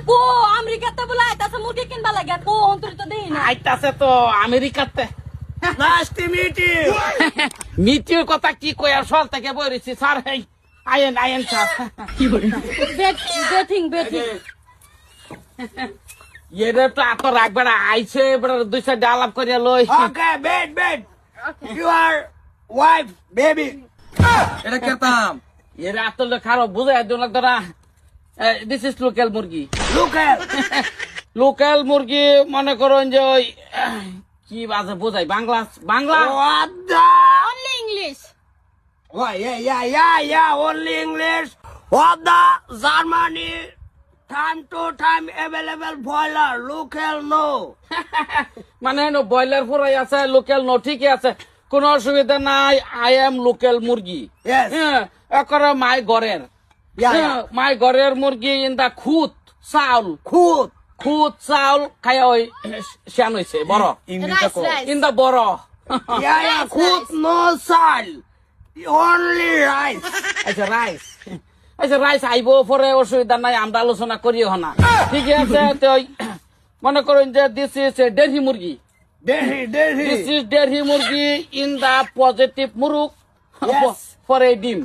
কো আমেরিকাতে বলে আইতাছে মুরগি কিনবা লাগে কো অন্তরে তো দেই না আইতাছে তো আমেরিকাতে Nice to meet you. মিটির কথা কি কই আর সল থেকে বইরেছি স্যার এই আয়েন স্যার বেথিং এরে তো এত রাখবে না আইছে এবার দুই সাইড আলাপ করিয়া লই Okay, bed. You are wife, baby. এটা কেতাম এরে এত খারাপ বুঝাই দিও না তোরা দিস ইজ লোকাল মুরগি Look at. লোকাল মুরগি মনে করুন যে ওই কি বাজে বোঝাই Bangla What the? Only English Oh, yeah. Only English. What the? Germany. Time to time available boiler. Local no. মানে ব্রয়লার ফুরাই আছে লোকাল নো ঠিকই আছে কোনো অসুবিধা নাই আই এম লোকাল মুরগি Yes. একরে মাই ঘরের Yeah. মাই ঘরের মুরগি ইন দা Cool. খুদ চাউল খাইয়া ওই শ্যান হয়েছে বড় ইংলিশটা কো রাইস ইন দা বড় Yeah. Cool. No salt. Only rice. আচ্ছা রাইস আইবো পরে অসুবিধা নাই আমরা আলোচনা করিও না ঠিক আছে তো ওই মনে করুন যে দিস ইজ ডেরহি মুরগি Delhi. দিস ইজ ডেরহি মুরগি ইন দা পজিটিভ মুরুক Yes. For a dim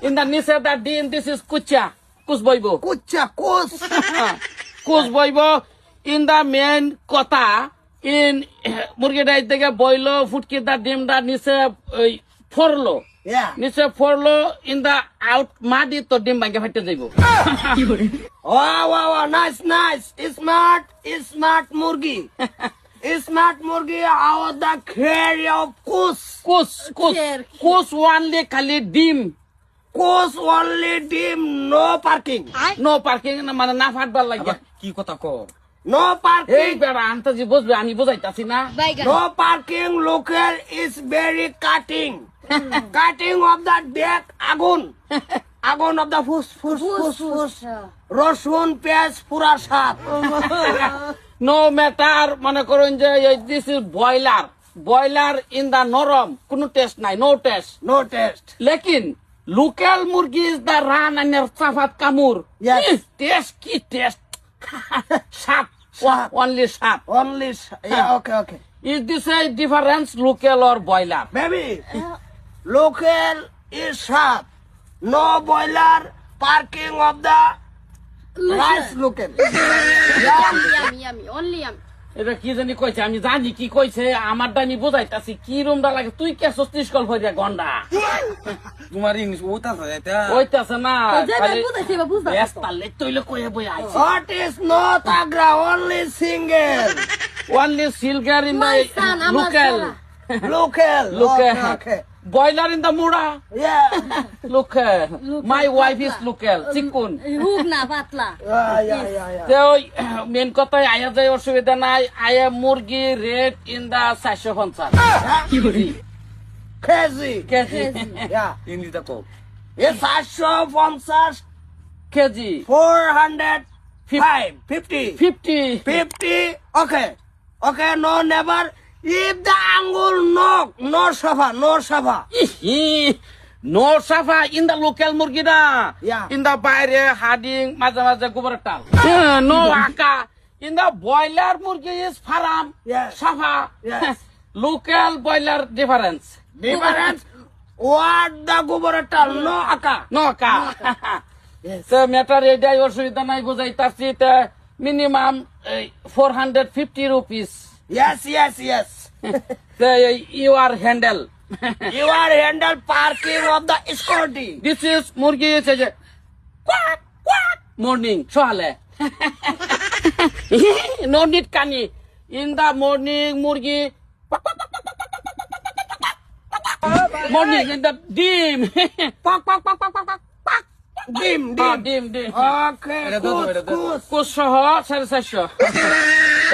in দা নিচে দা ডিম দিস ইজ কুচ বইব Kucha. কুচ বইব ইন দা মেন কথা ইন মুরগিটা থেকে বইল ফুটকি দা ডিমটা নিচে ওই ফরলো Yeah. নিচে ফরলো ইন দা আউট মাদি তো ডিম ভাঙ্গে ফাইটে যাইব Wow. Nice. Smart murgi. Smart murgi out the carry of course. কুচ ওয়ানলি খালি ডিম Course only dim, no parking. No parking মানে না ফাটবার লাগে কি কথা কো No এই parking. বেড়া আন্তাজি বুঝবে আমি বুঝাইতাছি না বাইগান No parking. Local is very cutting. Cutting of the deck agun. Agun of the fuss. Rosun পেঁয়াজ পুরা সাত. নো ম্যাটার মনে করুন যে this is boiler in the নরম কোনো টেস্ট নাই নো টেস্ট No taste. লেকিন লোকাল মুরগি ইজ দা রান আনের সাফাত কামুর Yes. টেস্ট সাপ অনলি সাপ Only. Yeah. Okay. Is this a difference local or boiler Baby. Local is sharp. No boiler. Parking of the rice local. Yummy only yummy এটা কি জানি কইছে আমি জানি কি কইছে আমারটা আমি বুঝাইতাছি কি রুমটা লাগে তুই কে সস্তিস কল হইয়া গন্ডা তোমার ইংলিশ ওটা এটা ওইতাছে না যাবে বুঝাইছে বা বুঝা তাহলে তৈলে কইয়া বই আইছে What is not agra? Only single. only silver in My son, the আমার local Local. Okay. boiler in the mura Yeah. local my wife is local চিকুন হুক না পাতলা Yeah. তো মেন কথাই আয়া যায় অসুবিধা নাই আয়া মুরগি rate in the 450 Crazy. KG Yeah. ইংলিশটা কো Yes, 450. KG 405. 50. 50 50. Okay. No, never. If the angle knock, no sofa. No সাফা ইন দা লোকাল মুরগি না Yeah. ইন দা বাইরে হাডিং মাঝে মাঝে গোবর টাল নো আকা in the boiler murgi is farm Yes. সাফা Yes. Local boiler difference Difference. What the gubernator? No aka. No আকা তো ম্যাটার এটাই অসুবিধা নাই বুঝাইতাছি minimum 450 rupees Yes. You are handle You are handle parking of the Scotty. This is murgi হচ্ছে যে morning সকালে নো নিড কানি in the morning murgi morning in the dim Dim. ডিম Okay. এটা দাও, এটা দাও। Good. কোচ সহ 450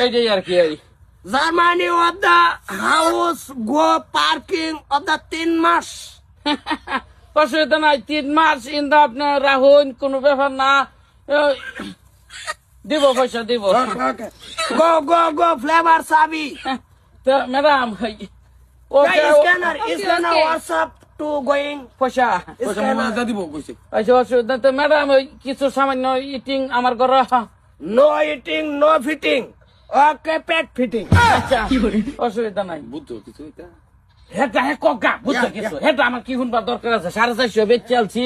এই যে আর কি এই Germany of the house go parking of the 3 মাস. অসুবিধা নাই 3 মাস ইন দা আপনার রাহুল কোনো ব্যাপার না দিব পয়সা দিব Okay. Go. Flavor sabi. তো madam Okay, scanner. WhatsApp to going. পয়সা পয়সা মোবাইল দা দিব কইছে আচ্ছা অসুবিধা তো ম্যাডাম ওই কিছু সামান্য ইটিং আমার ঘরে নো ইটিং নো ফিটিং ওকে পেট ফিটিং আচ্ছা অসুবিধা নাই বুদ্ধ কিছু এটা হেটা হে কগা বুঝছো Yeah, কিছু হেটা আমার কি শুনবার দরকার আছে 450 বেচে আলছি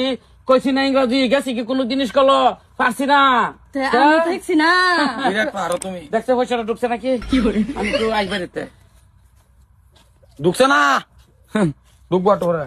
কইছি না ইংরাজি গেছি কি কোনো জিনিস কলো পারছি না আমি দেখছি না বিরাট পারো তুমি দেখছে পয়সাটা ঢুকছে নাকি আমি তো আইবারিতে ঢুকছে না ঢুকবো টোরা